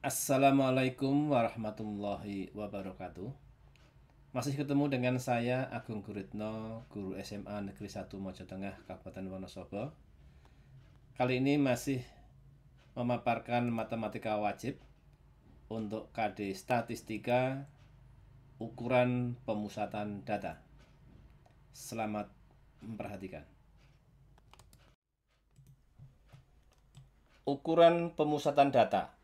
Assalamualaikum warahmatullahi wabarakatuh. Masih ketemu dengan saya Agung Guritno, guru SMA Negeri 1 Mojo Tengah, Kabupaten Wonosobo. Kali ini masih memaparkan matematika wajib untuk KD Statistika ukuran pemusatan data. Selamat memperhatikan. Ukuran pemusatan data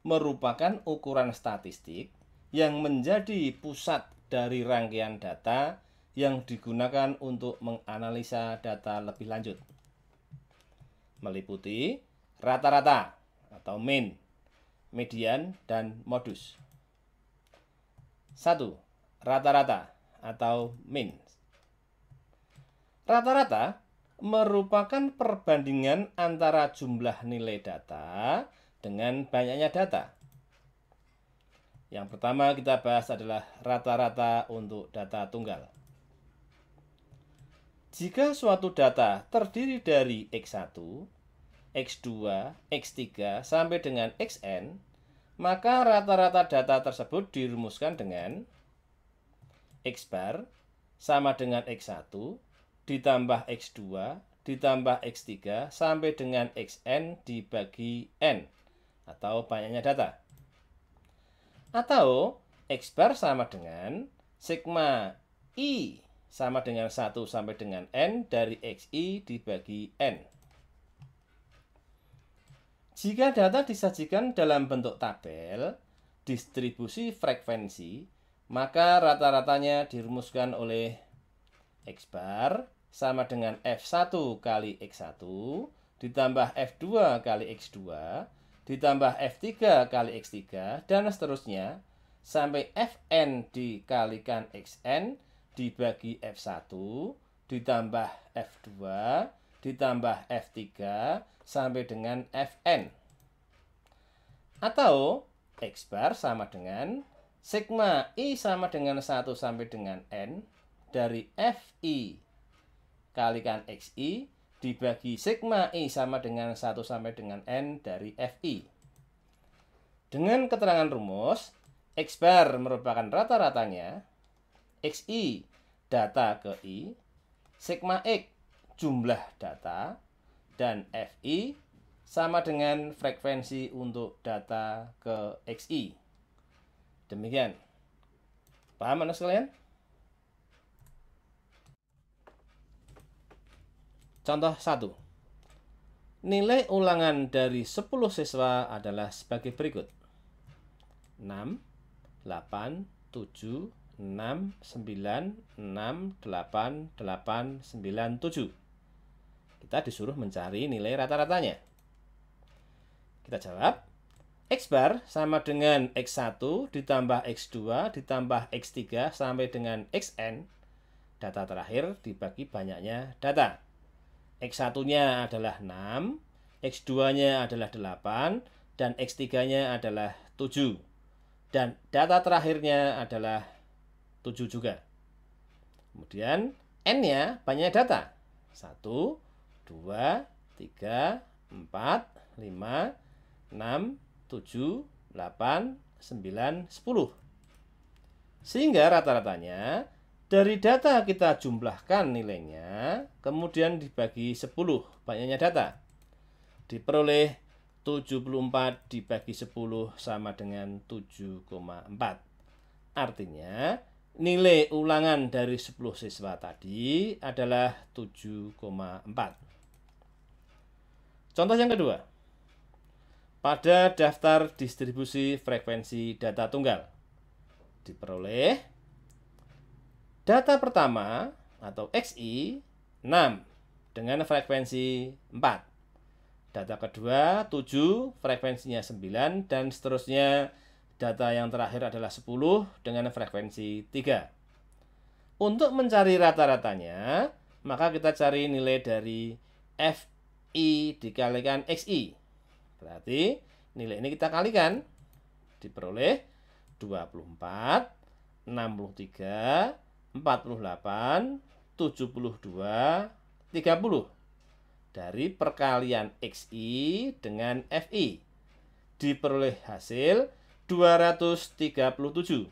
merupakan ukuran statistik yang menjadi pusat dari rangkaian data yang digunakan untuk menganalisa data lebih lanjut. Meliputi rata-rata atau mean, median, dan modus. 1. Rata-rata atau mean. Rata-rata merupakan perbandingan antara jumlah nilai data dengan banyaknya data. Yang pertama kita bahas adalah rata-rata untuk data tunggal. Jika suatu data terdiri dari X1, X2, X3 sampai dengan Xn, maka rata-rata data tersebut dirumuskan dengan X bar sama dengan X1 ditambah X2 ditambah X3 sampai dengan Xn dibagi N atau banyaknya data. Atau X bar sama dengan sigma I sama dengan 1 sampai dengan N dari Xi dibagi N. Jika data disajikan dalam bentuk tabel distribusi frekuensi, maka rata-ratanya dirumuskan oleh X bar sama dengan F1 kali X1 ditambah F2 kali X2 ditambah F3 kali X3 dan seterusnya sampai Fn dikalikan Xn dibagi F1 ditambah F2 ditambah F3 sampai dengan Fn. Atau X bar sama dengan sigma I sama dengan 1 sampai dengan N dari Fi kalikan Xi dibagi sigma I sama dengan 1 sampai dengan N dari Fi. Dengan keterangan rumus, X bar merupakan rata-ratanya, Xi data ke I, sigma X jumlah data, dan Fi sama dengan frekuensi untuk data ke Xi. Demikian. Paham anak sekalian? Contoh 1. Nilai ulangan dari 10 siswa adalah sebagai berikut. 6, 8, 7, 6, 9, 6, 8, 8, 9, 7. Kita disuruh mencari nilai rata-ratanya. Kita jawab, X bar sama dengan X1 ditambah X2 ditambah X3 sampai dengan Xn. Data terakhir dibagi banyaknya data. X1-nya adalah 6, X2-nya adalah 8, dan X3-nya adalah 7. Dan data terakhirnya adalah 7 juga. Kemudian N-nya banyak data. 1, 2, 3, 4, 5, 6, 7, 8, 9, 10. Sehingga rata-ratanya dari data kita jumlahkan nilainya, kemudian dibagi 10 banyaknya data. Diperoleh 74 dibagi 10 sama dengan 7,4. Artinya, nilai ulangan dari 10 siswa tadi adalah 7,4. Contoh yang kedua. Pada daftar distribusi frekuensi data tunggal, diperoleh data pertama atau Xi 6 dengan frekuensi 4. Data kedua 7, frekuensinya 9, dan seterusnya data yang terakhir adalah 10 dengan frekuensi 3. Untuk mencari rata-ratanya, maka kita cari nilai dari Fi dikalikan Xi. Berarti nilai ini kita kalikan, diperoleh 24, 63, 48, 72, 30 dari perkalian Xi dengan Fi. diperoleh hasil 237.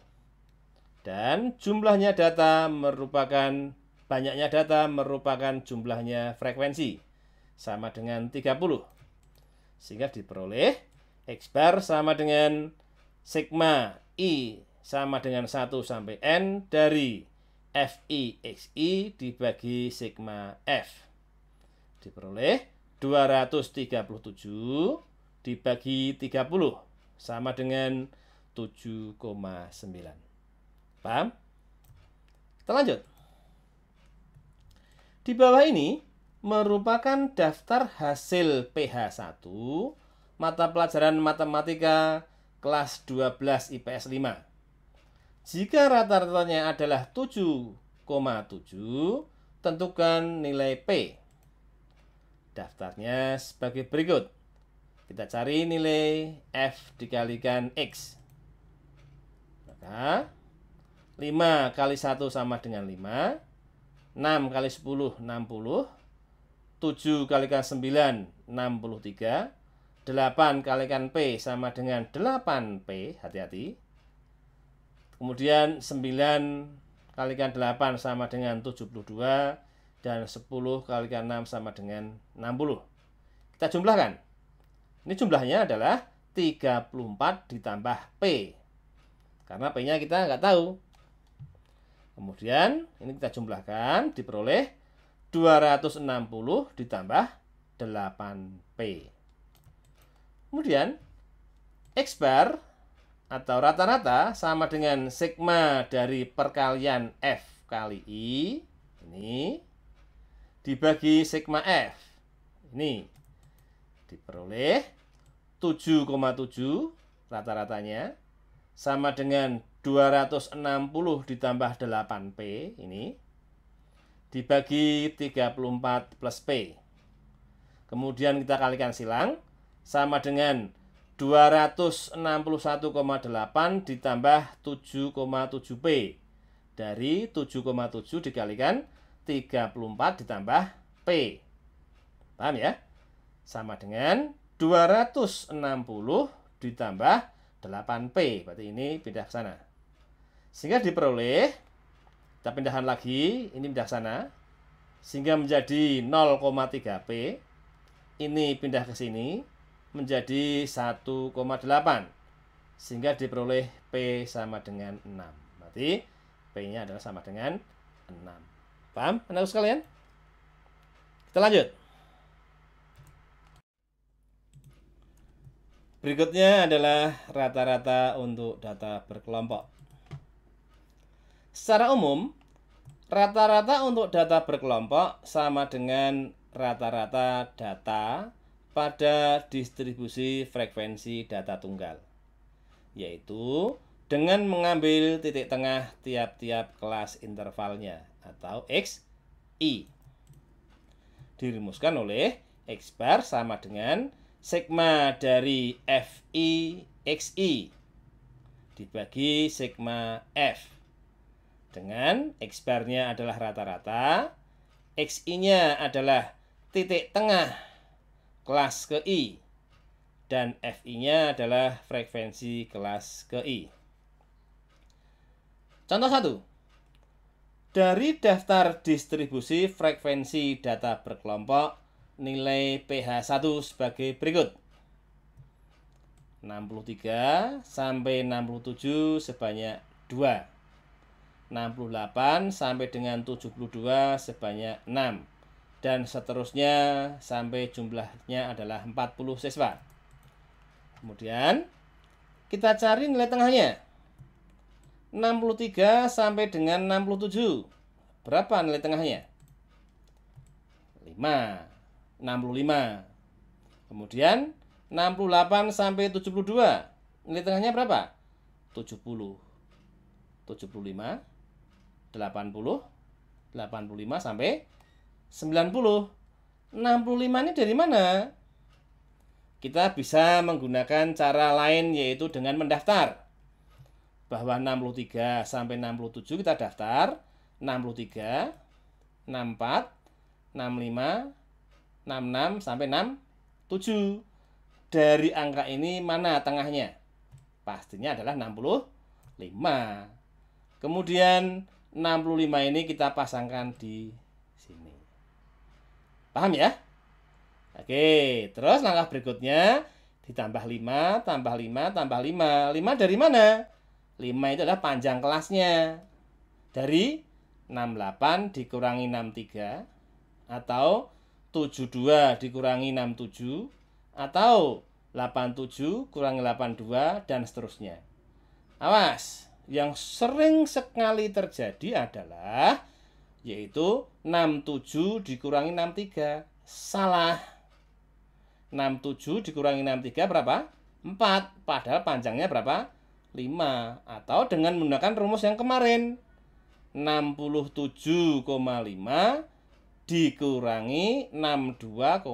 Dan banyaknya data merupakan jumlahnya frekuensi, sama dengan 30. Sehingga diperoleh X bar sama dengan sigma I sama dengan 1 sampai N dari FI XI dibagi sigma F. Diperoleh 237 dibagi 30 sama dengan 7,9. Paham? Kita lanjut. Di bawah ini merupakan daftar hasil PH1 mata pelajaran matematika kelas 12 IPS 5. Jika rata-ratanya adalah 7,7, tentukan nilai P. Daftarnya sebagai berikut. Kita cari nilai F dikalikan X. Maka 5 kali 1 sama dengan 5. 6 kali 10, 60. 7 kalikan 9, 63. 8 kalikan P sama dengan 8P. Hati-hati. Kemudian 9 kalikan 8 sama dengan 72. Dan 10 kalikan 6 sama dengan 60. Kita jumlahkan. Ini jumlahnya adalah 34 ditambah P. Karena P-nya kita nggak tahu. Kemudian ini kita jumlahkan, diperoleh 260 ditambah 8P. Kemudian X bar atau rata-rata sama dengan sigma dari perkalian F kali I ini dibagi sigma F. Ini diperoleh 7,7 rata-ratanya sama dengan 260 ditambah 8P ini dibagi 34 plus P. Kemudian kita kalikan silang sama dengan 261,8 ditambah 7,7P. Dari 7,7 dikalikan 34 ditambah P. Paham ya? Sama dengan 260 ditambah 8P. Berarti ini pindah ke sana. Sehingga diperoleh, kita pindahkan lagi, ini pindah ke sana. Sehingga menjadi 0,3P. Ini pindah ke sini, menjadi 1,8. Sehingga diperoleh P sama dengan 6. Berarti P-nya adalah sama dengan 6. Paham, anak-anak sekalian? Kita lanjut. Berikutnya adalah rata-rata untuk data berkelompok. Secara umum, rata-rata untuk data berkelompok sama dengan rata-rata data pada distribusi frekuensi data tunggal, yaitu dengan mengambil titik tengah tiap-tiap kelas intervalnya atau XI. Dirumuskan oleh X bar sama dengan sigma dari FI XI dibagi sigma F. Dengan X bar-nya adalah rata-rata, XI-nya adalah titik tengah kelas ke I, dan FI-nya adalah frekuensi kelas ke I. Contoh 1. Dari daftar distribusi frekuensi data berkelompok, nilai PH1 sebagai berikut. 63 sampai 67 sebanyak 2. 68 sampai dengan 72 sebanyak 6. Dan seterusnya sampai jumlahnya adalah 40 siswa. Kemudian kita cari nilai tengahnya. 63 sampai dengan 67. Berapa nilai tengahnya? 5. 65. Kemudian 68 sampai 72. Nilai tengahnya berapa? 70. 75, 80, 85 sampai 90. 65 ini dari mana? Kita bisa menggunakan cara lain, yaitu dengan mendaftar. Bahwa 63 sampai 67 kita daftar 63, 64, 65, 66 sampai 67. dari angka ini mana tengahnya? Pastinya adalah 65. Kemudian 65 ini kita pasangkan di sini. Paham ya? Oke, terus langkah berikutnya ditambah 5, tambah 5, tambah 5. 5 dari mana? 5 itu adalah panjang kelasnya. Dari 68 dikurangi 63 atau 72 dikurangi 67 atau 87 kurangi 82 dan seterusnya. Awas, yang sering sekali terjadi adalah yaitu 67 dikurangi 63. Salah. 67 dikurangi 63 berapa? 4. Padahal panjangnya berapa? 5. Atau dengan menggunakan rumus yang kemarin. 67,5 dikurangi 62,5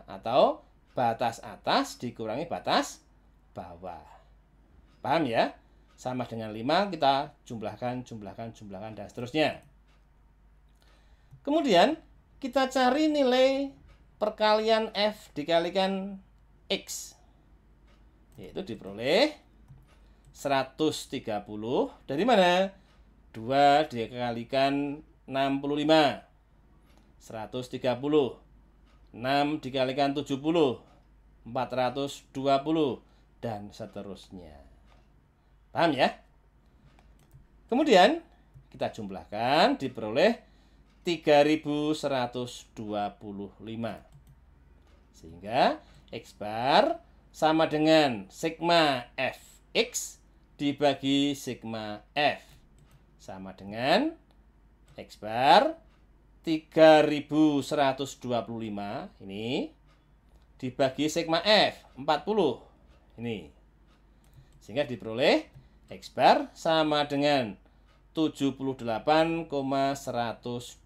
atau batas atas dikurangi batas bawah. Paham ya? Sama dengan 5 kita jumlahkan dan seterusnya. Kemudian kita cari nilai perkalian F dikalikan X. Yaitu diperoleh 130 dari mana? 2 dikalikan 65. 130. 6 dikalikan 70. 420 dan seterusnya. Paham ya? Kemudian kita jumlahkan diperoleh 3125. Sehingga X bar sama dengan sigma Fx dibagi sigma F. Sama dengan X bar 3125 ini dibagi sigma F 40 ini. Sehingga diperoleh X bar sama dengan 78,125.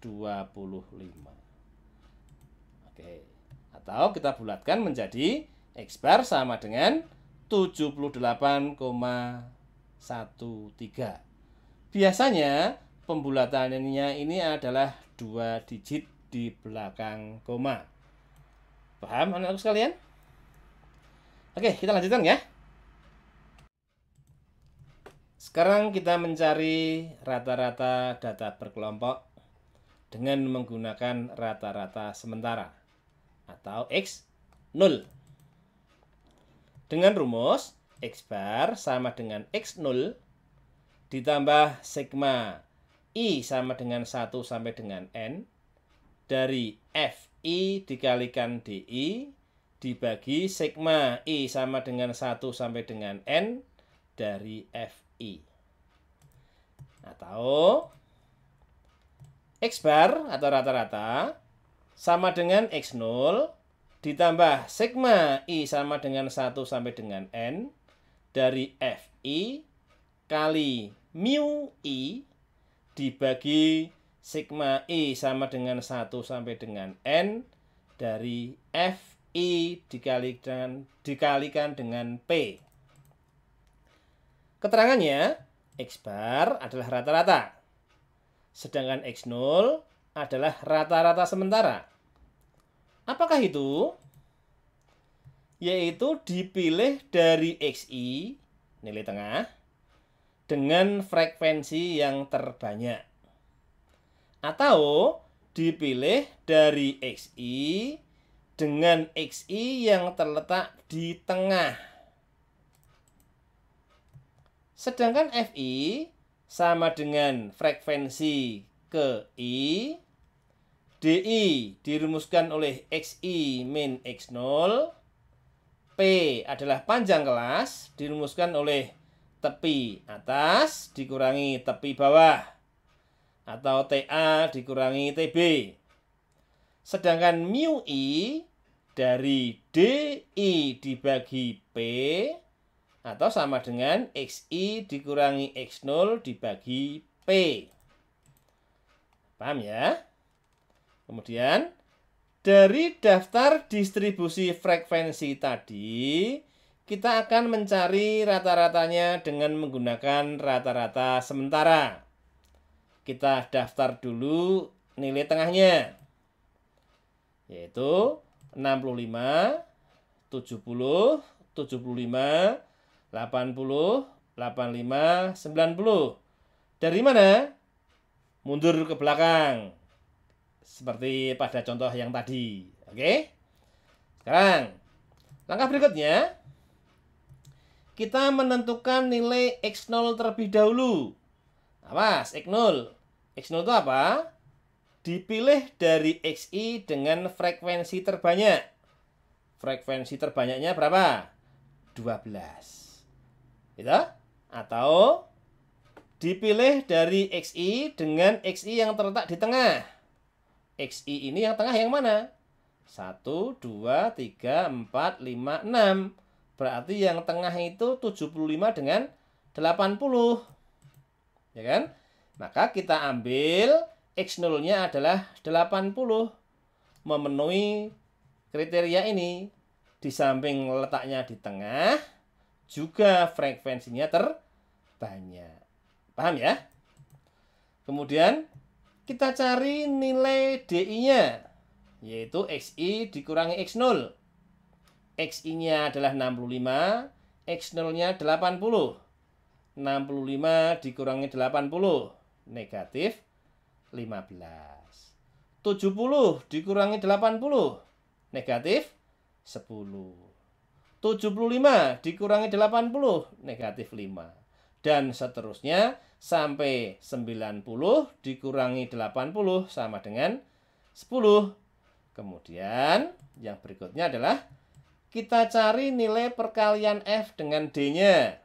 Oke. Atau kita bulatkan menjadi X bar sama dengan 78,13. Biasanya pembulatannya ini adalah 2 digit di belakang koma. Paham anak-anak sekalian? Oke, kita lanjutkan ya. Sekarang kita mencari rata-rata data berkelompok dengan menggunakan rata-rata sementara atau X0. Dengan rumus X bar sama dengan X0 ditambah sigma I sama dengan 1 sampai dengan N dari Fi dikalikan Di dibagi sigma I sama dengan 1 sampai dengan N dari Fi. Atau X bar atau rata-rata sama dengan X0 ditambah sigma I sama dengan 1 sampai dengan N dari Fi kali mu I dibagi sigma I sama dengan 1 sampai dengan N dari Fi dikalikan dengan P. Keterangannya, X bar adalah rata-rata, sedangkan X0 adalah rata-rata sementara. Apakah itu? Yaitu dipilih dari Xi, nilai tengah, dengan frekuensi yang terbanyak. Atau dipilih dari Xi dengan Xi yang terletak di tengah. Sedangkan Fi sama dengan frekuensi ke I, Di dirumuskan oleh Xi min X0, P adalah panjang kelas dirumuskan oleh tepi atas dikurangi tepi bawah atau TA dikurangi TB. Sedangkan mu I dari Di dibagi P atau sama dengan Xi dikurangi X0 dibagi P. Paham ya? Kemudian dari daftar distribusi frekuensi tadi, kita akan mencari rata-ratanya dengan menggunakan rata-rata sementara. Kita daftar dulu nilai tengahnya, yaitu 65 70, 75, 80, 85, 90. Dari mana? Mundur ke belakang. Seperti pada contoh yang tadi. Oke? Sekarang, langkah berikutnya, kita menentukan nilai X0 terlebih dahulu. Awas, X0. X0 itu apa? Dipilih dari XI dengan frekuensi terbanyak. Frekuensi terbanyaknya berapa? 12. Gitu? Atau dipilih dari XI dengan XI yang terletak di tengah. XI ini yang tengah yang mana? 1, 2, 3, 4, 5, 6. Berarti yang tengah itu 75 dengan 80. Ya kan? Maka kita ambil X0-nya adalah 80. Memenuhi kriteria ini. Di samping letaknya di tengah, juga frekuensinya terbanyak. Paham ya? Kemudian kita cari nilai DI-nya, yaitu XI dikurangi X0. XI-nya adalah 65, X0-nya 80. 65 dikurangi 80, negatif 15. 70 dikurangi 80, negatif 10. 75 dikurangi 80, negatif 5. Dan seterusnya sampai 90 dikurangi 80 sama dengan 10. Kemudian yang berikutnya adalah kita cari nilai perkalian F dengan D-nya.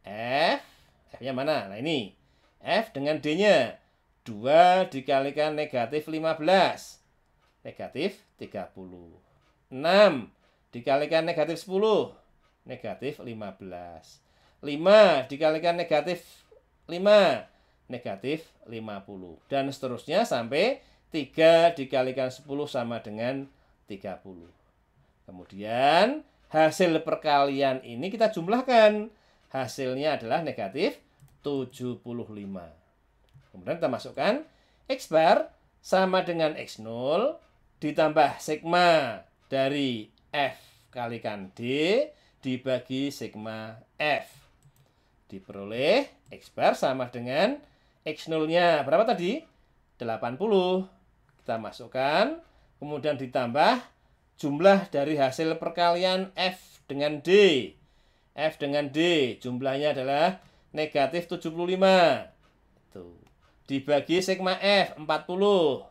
F-nya mana? Nah ini. F dengan D-nya. 2 dikalikan negatif 15. Negatif 30. 6 dikalikan negatif 10. Negatif 15. 5 dikalikan negatif 5. Negatif 50. Dan seterusnya sampai 3 dikalikan 10 sama dengan 30. Kemudian hasil perkalian ini kita jumlahkan. Hasilnya adalah negatif 75. Kemudian kita masukkan X bar sama dengan X0 ditambah sigma dari F kalikan D dibagi sigma F. Diperoleh X bar sama dengan X0-nya berapa tadi? 80. Kita masukkan, kemudian ditambah jumlah dari hasil perkalian F dengan D. F dengan D jumlahnya adalah negatif 75. Tuh. Dibagi sigma F 40.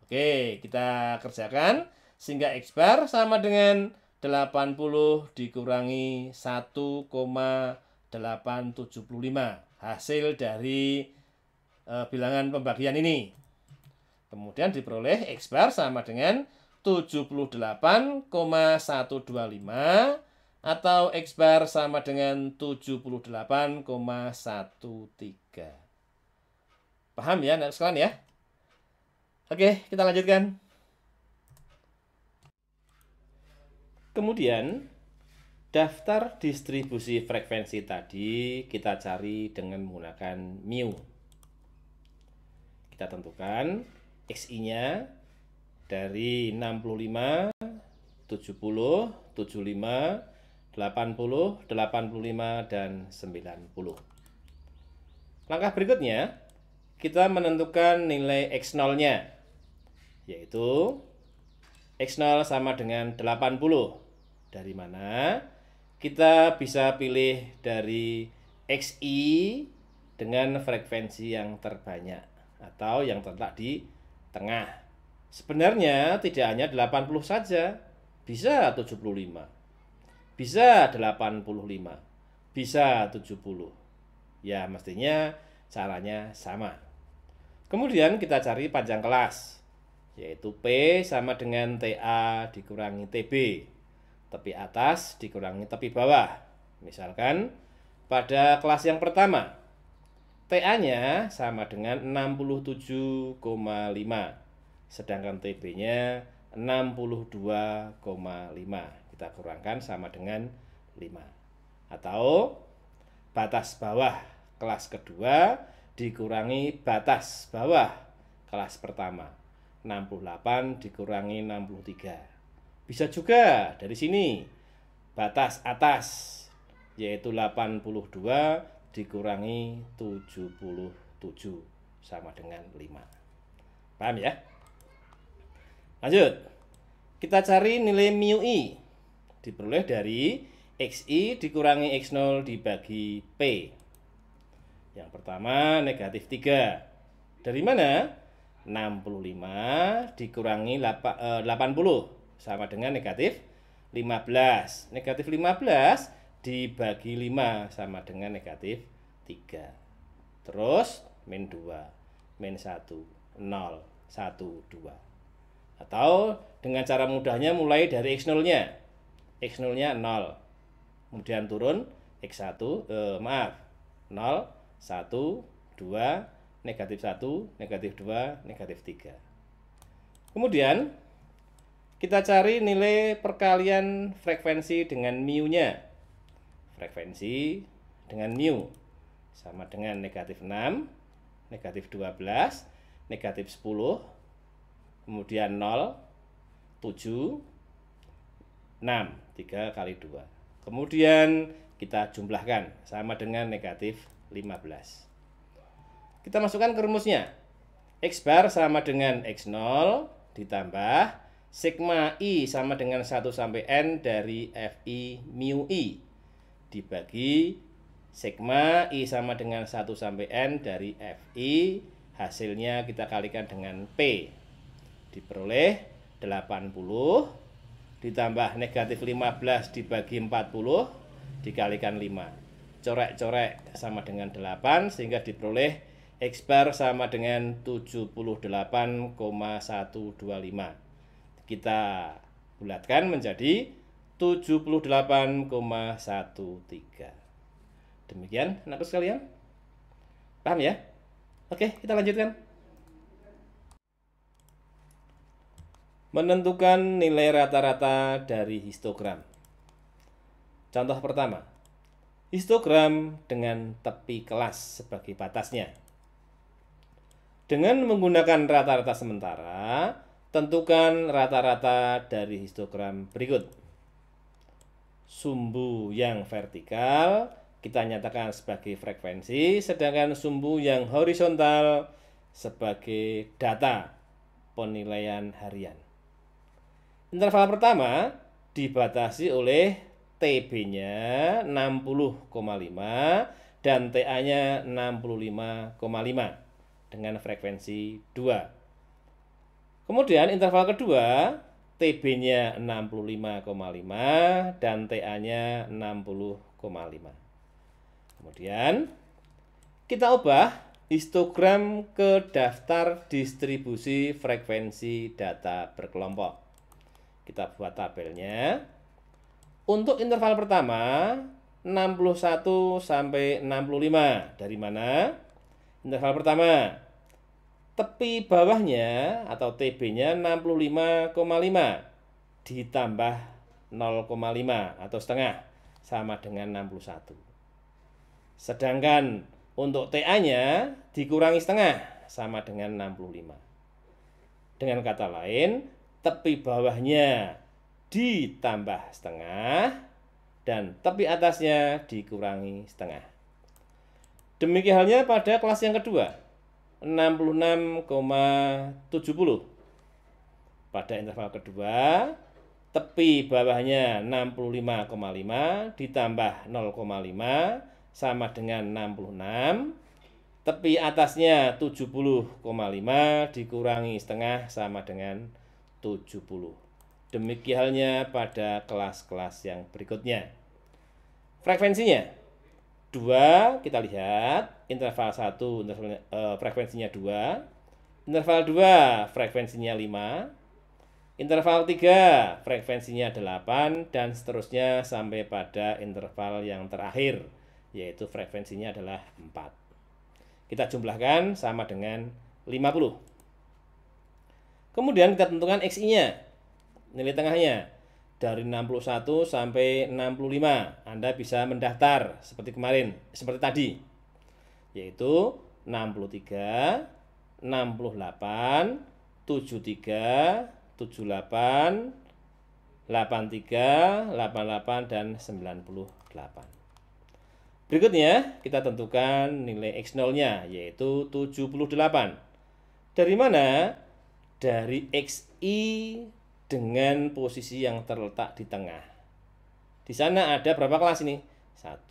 Oke, kita kerjakan sehingga X bar sama dengan 80 dikurangi 1,875. Hasil dari bilangan pembagian ini. Kemudian diperoleh X bar sama dengan 78,125 atau X bar sama dengan 78,13. Paham ya anak sekalian ya? Oke, kita lanjutkan. Kemudian daftar distribusi frekuensi tadi kita cari dengan menggunakan mu. Kita tentukan XI-nya dari 65, 70, 75, 80, 85, dan 90. Langkah berikutnya, kita menentukan nilai X0-nya, yaitu X0 sama dengan 80. Dari mana? Kita bisa pilih dari XI dengan frekuensi yang terbanyak atau yang terletak di tengah. Sebenarnya tidak hanya 80 saja, bisa 75, bisa 85, bisa 70. Ya, mestinya caranya sama. Kemudian kita cari panjang kelas, yaitu P sama dengan TA dikurangi TB. Tepi atas dikurangi tepi bawah. Misalkan pada kelas yang pertama, TA-nya sama dengan 67,5. Sedangkan TB-nya 62,5. Kita kurangkan sama dengan 5. Atau batas bawah kelas kedua dikurangi batas bawah kelas pertama. 68 dikurangi 63. Bisa juga dari sini, batas atas, yaitu 82 dikurangi 77 sama dengan 5. Paham ya? Lanjut. Kita cari nilai mu i. Diperoleh dari xi dikurangi x0 dibagi p. Yang pertama negatif 3. Dari mana? 65 dikurangi 80 sama dengan negatif 15. Negatif 15 dibagi 5 sama dengan negatif 3. Terus min 2, min 1, 0, 1, 2. Atau dengan cara mudahnya mulai dari x0-nya. X0-nya 0. Kemudian turun x1, 0, 1, 2, negatif 1, negatif 2, negatif 3. Kemudian kita cari nilai perkalian frekuensi dengan mu-nya. Frekuensi dengan mu sama dengan negatif 6, negatif 12, negatif 10, kemudian 0, 7, 6, 3 kali 2. Kemudian kita jumlahkan sama dengan negatif 15. Kita masukkan ke rumusnya. X bar sama dengan X0 ditambah sigma I sama dengan 1 sampai N dari Fi mu I dibagi sigma I sama dengan 1 sampai N dari Fi, hasilnya kita kalikan dengan P. Diperoleh 80 ditambah negatif 15 dibagi 40 dikalikan 5. Corek-corek sama dengan 8 sehingga diperoleh X bar sama dengan 78,125. Kita bulatkan menjadi 78,13. Demikian anakku sekalian. Paham ya? Oke, kita lanjutkan. Menentukan nilai rata-rata dari histogram. Contoh pertama, histogram dengan tepi kelas sebagai batasnya. Dengan menggunakan rata-rata sementara, tentukan rata-rata dari histogram berikut. Sumbu yang vertikal kita nyatakan sebagai frekuensi, sedangkan sumbu yang horizontal sebagai data penilaian harian. Interval pertama dibatasi oleh TB-nya 60,5 dan TA-nya 65,5 dengan frekuensi 2. Kemudian interval kedua TB-nya 65,5 dan TA-nya 60,5. Kemudian kita ubah histogram ke daftar distribusi frekuensi data berkelompok. Kita buat tabelnya. Untuk interval pertama 61 sampai 65. Dari mana? Interval pertama, tepi bawahnya atau TB-nya 65,5 ditambah 0,5 atau setengah sama dengan 61. Sedangkan untuk TA-nya dikurangi setengah sama dengan 65. Dengan kata lain, tepi bawahnya ditambah setengah dan tepi atasnya dikurangi setengah. Demikian halnya pada kelas yang kedua, 66,70. Pada interval kedua, tepi bawahnya 65,5 ditambah 0,5 sama dengan 66. Tepi atasnya 70,5 dikurangi setengah sama dengan 70. Demikian halnya pada kelas-kelas yang berikutnya. Frekuensinya 2, kita lihat interval 1 frekuensinya 2, interval 2 frekuensinya 5, interval 3 frekuensinya 8 dan seterusnya sampai pada interval yang terakhir yaitu frekuensinya adalah 4. Kita jumlahkan sama dengan 50. Kemudian kita tentukan XI-nya, nilai tengahnya. Dari 61 sampai 65, Anda bisa mendaftar seperti kemarin, seperti tadi. Yaitu 63, 68, 73, 78, 83, 88, dan 98. Berikutnya, kita tentukan nilai X0-nya, yaitu 78. Dari mana? Dari XI dengan posisi yang terletak di tengah. Di sana ada berapa kelas ini? 1,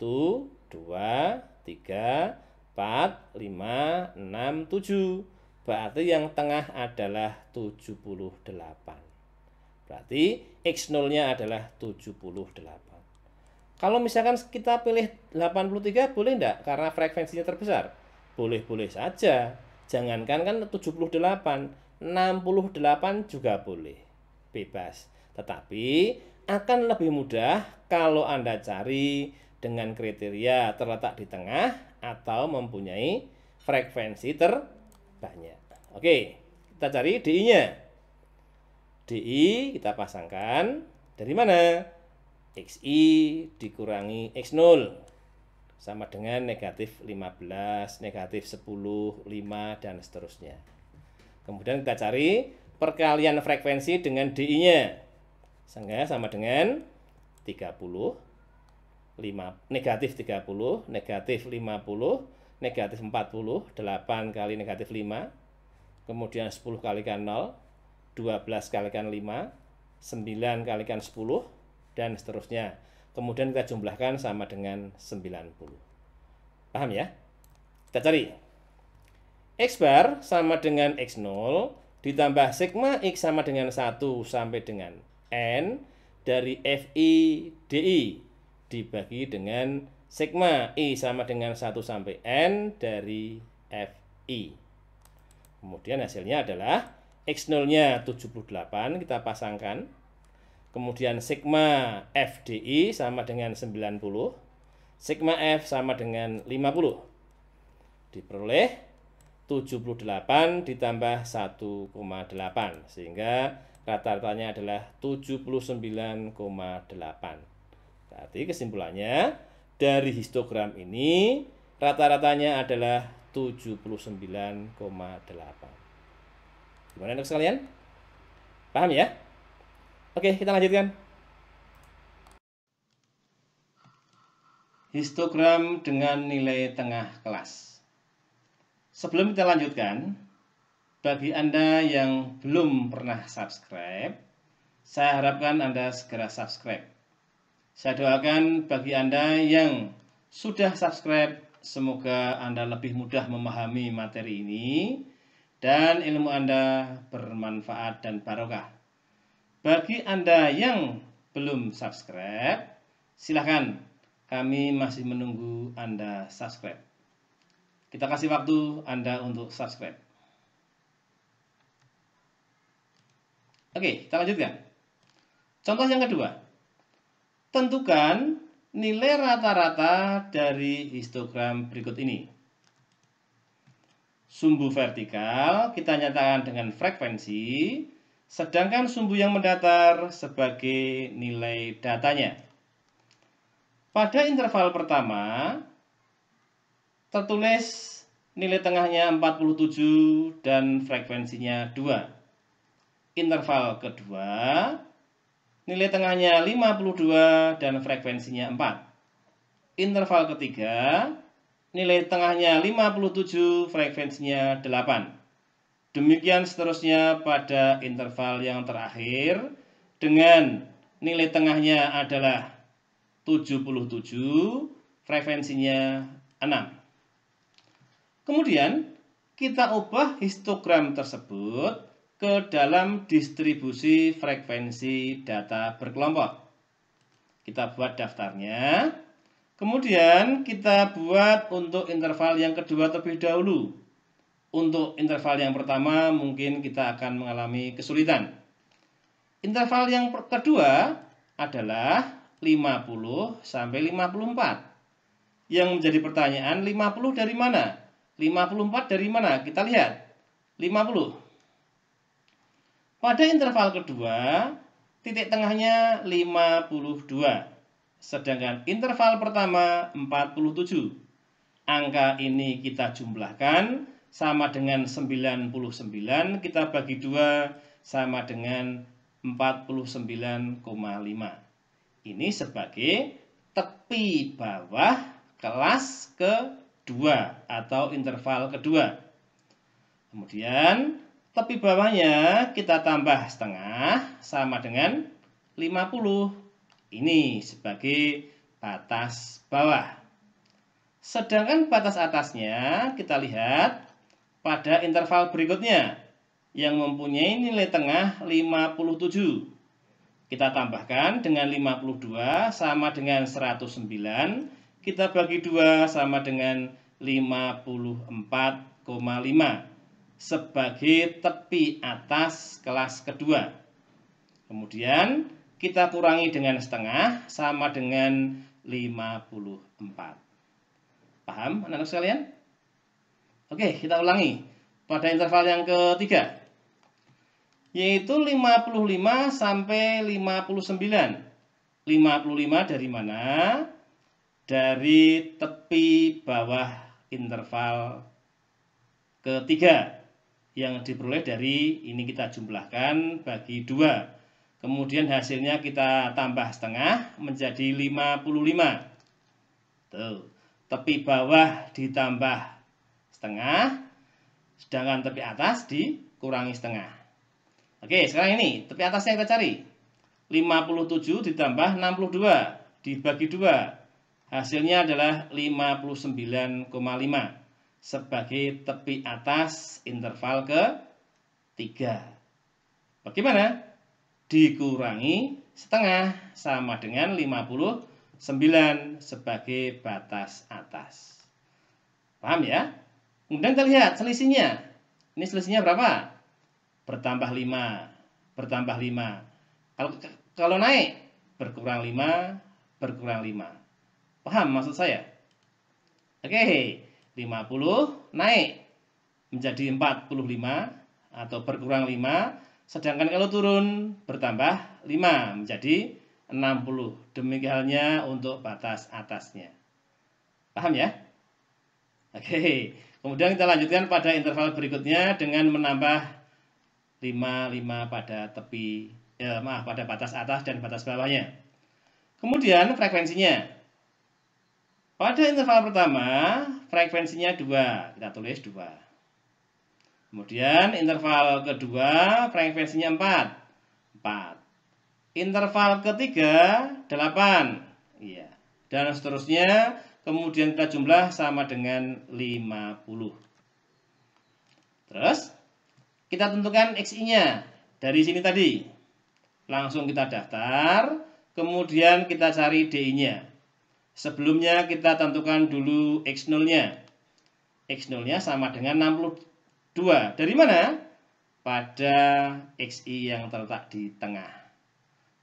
2, 3, 4, 5, 6, 7. Berarti yang tengah adalah 78. Berarti X0-nya adalah 78. Kalau misalkan kita pilih 83 boleh enggak? Karena frekuensinya terbesar. Boleh-boleh saja. Jangankan kan 78, 68 juga boleh. Bebas. Tetapi akan lebih mudah kalau Anda cari dengan kriteria terletak di tengah atau mempunyai frekuensi terbanyak. Oke, kita cari DI-nya. DI kita pasangkan dari mana? XI dikurangi X0 sama dengan negatif 15, negatif 10, 5, dan seterusnya. Kemudian kita cari perkalian frekuensi dengan DI-nya. Sehingga sama dengan 30, negatif 30, negatif 50, negatif 40, 8 kali negatif 5, kemudian 10 kalikan 0, 12 kalikan 5, 9 kalikan 10, dan seterusnya. Kemudian kita jumlahkan sama dengan 90. Paham ya? Kita cari. X bar sama dengan X0 ditambah sigma X sama dengan 1 sampai dengan N dari FI DI dibagi dengan sigma I sama dengan 1 sampai N dari FI. Kemudian hasilnya adalah X0-nya 78, kita pasangkan. Kemudian sigma FDI sama dengan 90, sigma F sama dengan 50. Diperoleh 78 ditambah 1,8 sehingga rata-ratanya adalah 79,8. Berarti kesimpulannya dari histogram ini rata-ratanya adalah 79,8. Gimana anak sekalian? Paham ya? Oke, kita lanjutkan. Histogram dengan nilai tengah kelas. Sebelum kita lanjutkan, bagi Anda yang belum pernah subscribe, saya harapkan Anda segera subscribe. Saya doakan bagi Anda yang sudah subscribe, semoga Anda lebih mudah memahami materi ini dan ilmu Anda bermanfaat dan barokah. Bagi Anda yang belum subscribe, silahkan, kami masih menunggu Anda subscribe. Kita kasih waktu Anda untuk subscribe. Oke, kita lanjutkan. Contoh yang kedua. Tentukan nilai rata-rata dari histogram berikut ini. Sumbu vertikal kita nyatakan dengan frekuensi, sedangkan sumbu yang mendatar sebagai nilai datanya. Pada interval pertama, tertulis nilai tengahnya 47 dan frekuensinya 2. Interval kedua, nilai tengahnya 52 dan frekuensinya 4. Interval ketiga, nilai tengahnya 57, frekuensinya 8. Demikian seterusnya pada interval yang terakhir dengan nilai tengahnya adalah 77, frekuensinya 6. Kemudian kita ubah histogram tersebut ke dalam distribusi frekuensi data berkelompok. Kita buat daftarnya. Kemudian kita buat untuk interval yang kedua terlebih dahulu. Untuk interval yang pertama mungkin kita akan mengalami kesulitan. Interval yang kedua adalah 50 sampai 54. Yang menjadi pertanyaan, 50 dari mana? 54 dari mana? Kita lihat. 50. Pada interval kedua, titik tengahnya 52. Sedangkan interval pertama 47. Angka ini kita jumlahkan sama dengan 99, kita bagi 2 sama dengan 49,5. Ini sebagai tepi bawah kelas kedua atau interval kedua. Kemudian tepi bawahnya kita tambah setengah sama dengan 50. Ini sebagai batas bawah. Sedangkan batas atasnya kita lihat pada interval berikutnya yang mempunyai nilai tengah 57. Kita tambahkan dengan 52 sama dengan 109. Kita bagi 2 sama dengan 54,5 sebagai tepi atas kelas kedua. Kemudian kita kurangi dengan setengah sama dengan 54. Paham anak-anak sekalian? Oke, kita ulangi pada interval yang ketiga, yaitu 55 sampai 59. 55 dari mana? Dari tepi bawah interval ketiga yang diperoleh dari ini kita jumlahkan bagi 2. Kemudian hasilnya kita tambah setengah menjadi 55. Tuh, tepi bawah ditambah setengah, sedangkan tepi atas dikurangi setengah. Oke, sekarang ini tepi atasnya kita cari. 57 ditambah 62 dibagi 2. Hasilnya adalah 59,5 sebagai tepi atas interval ketiga. Bagaimana? Dikurangi setengah sama dengan 59 sebagai batas atas. Paham ya? Kemudian kita lihat selisihnya. Ini selisihnya berapa? Bertambah 5, bertambah 5. Kalau naik, berkurang 5, berkurang 5. Paham maksud saya? Oke, 50 naik menjadi 45 atau berkurang 5. Sedangkan kalau turun, bertambah 5 menjadi 60. Demikian halnya untuk batas atasnya. Paham ya? Oke, kemudian kita lanjutkan pada interval berikutnya dengan menambah 5 pada tepi, pada batas atas dan batas bawahnya. Kemudian frekuensinya. Pada interval pertama, frekuensinya 2, kita tulis 2. Kemudian interval kedua, frekuensinya 4. Interval ketiga 8, iya. Dan seterusnya, kemudian kita jumlah sama dengan 50. Terus kita tentukan XI-nya dari sini tadi. Langsung kita daftar, kemudian kita cari DI-nya. Sebelumnya kita tentukan dulu X0-nya. X0-nya sama dengan 62. Dari mana? Pada XI yang terletak di tengah.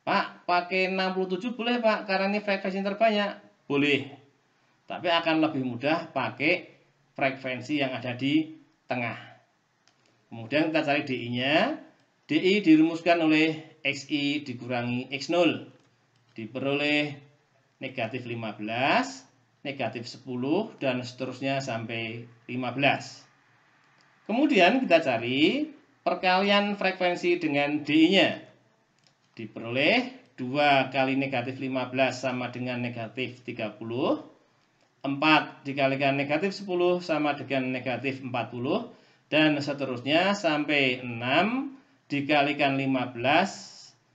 Pak, pakai 67 boleh Pak, karena ini frekuensi terbanyak. Boleh. Tapi akan lebih mudah pakai frekuensi yang ada di tengah. Kemudian kita cari DI-nya. DI dirumuskan oleh XI dikurangi X0. Diperoleh negatif 15, negatif 10, dan seterusnya sampai 15. Kemudian kita cari perkalian frekuensi dengan DI-nya. Diperoleh 2 kali negatif 15 sama dengan negatif 30. 4 dikalikan negatif 10 sama dengan negatif 40. Dan seterusnya sampai 6 dikalikan 15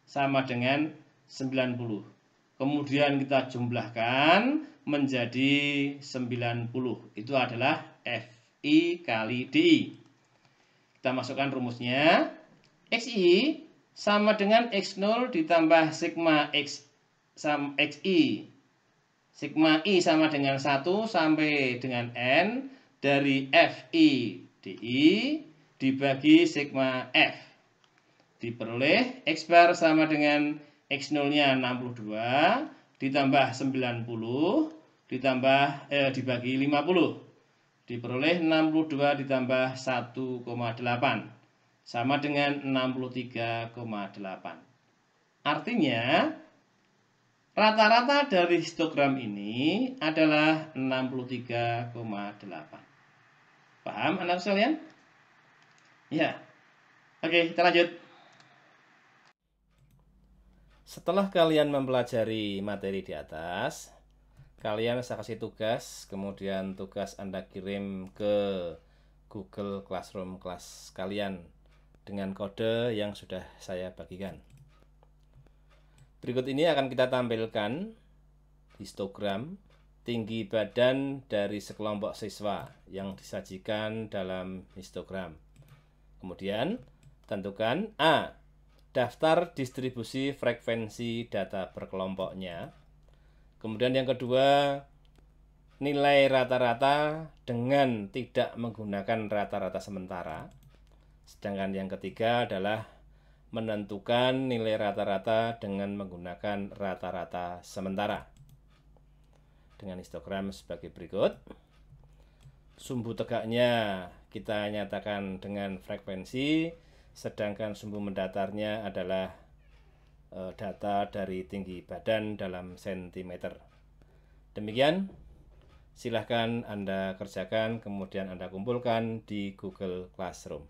sama dengan 90. Kemudian kita jumlahkan menjadi 90. Itu adalah FI kali DI. Kita masukkan rumusnya. XI sama dengan X0 ditambah sigma X sama XI. Sigma I sama dengan 1 sampai dengan N dari FI DI dibagi sigma F. Diperoleh X bar sama dengan X0-nya 62 ditambah 90 ditambah dibagi 50. Diperoleh 62 ditambah 1,8 sama dengan 63,8. Artinya rata-rata dari histogram ini adalah 63,8. Paham anak sekalian? Ya. Oke, kita lanjut. Setelah kalian mempelajari materi di atas, kalian saya kasih tugas, kemudian tugas Anda kirim ke Google Classroom kelas kalian dengan kode yang sudah saya bagikan. Berikut ini akan kita tampilkan histogram tinggi badan dari sekelompok siswa yang disajikan dalam histogram. Kemudian tentukan A. Daftar distribusi frekuensi data per kelompoknya. Kemudian yang kedua, nilai rata-rata dengan tidak menggunakan rata-rata sementara. Sedangkan yang ketiga adalah menentukan nilai rata-rata dengan menggunakan rata-rata sementara. Dengan histogram sebagai berikut. Sumbu tegaknya kita nyatakan dengan frekuensi, sedangkan sumbu mendatarnya adalah data dari tinggi badan dalam sentimeter. Demikian, silahkan Anda kerjakan, kemudian Anda kumpulkan di Google Classroom.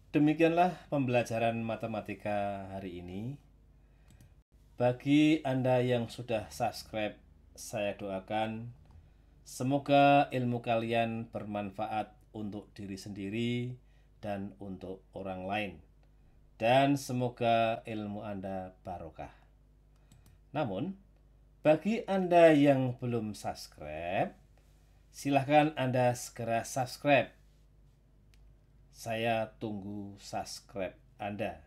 Demikianlah pembelajaran matematika hari ini. Bagi Anda yang sudah subscribe, saya doakan semoga ilmu kalian bermanfaat untuk diri sendiri dan untuk orang lain. Dan semoga ilmu Anda barokah. Namun, bagi Anda yang belum subscribe, silahkan Anda segera subscribe. Saya tunggu subscribe Anda.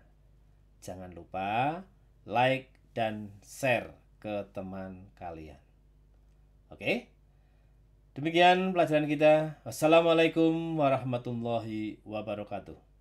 Jangan lupa like dan share ke teman kalian. Oke? Demikian pelajaran kita. Wassalamualaikum warahmatullahi wabarakatuh.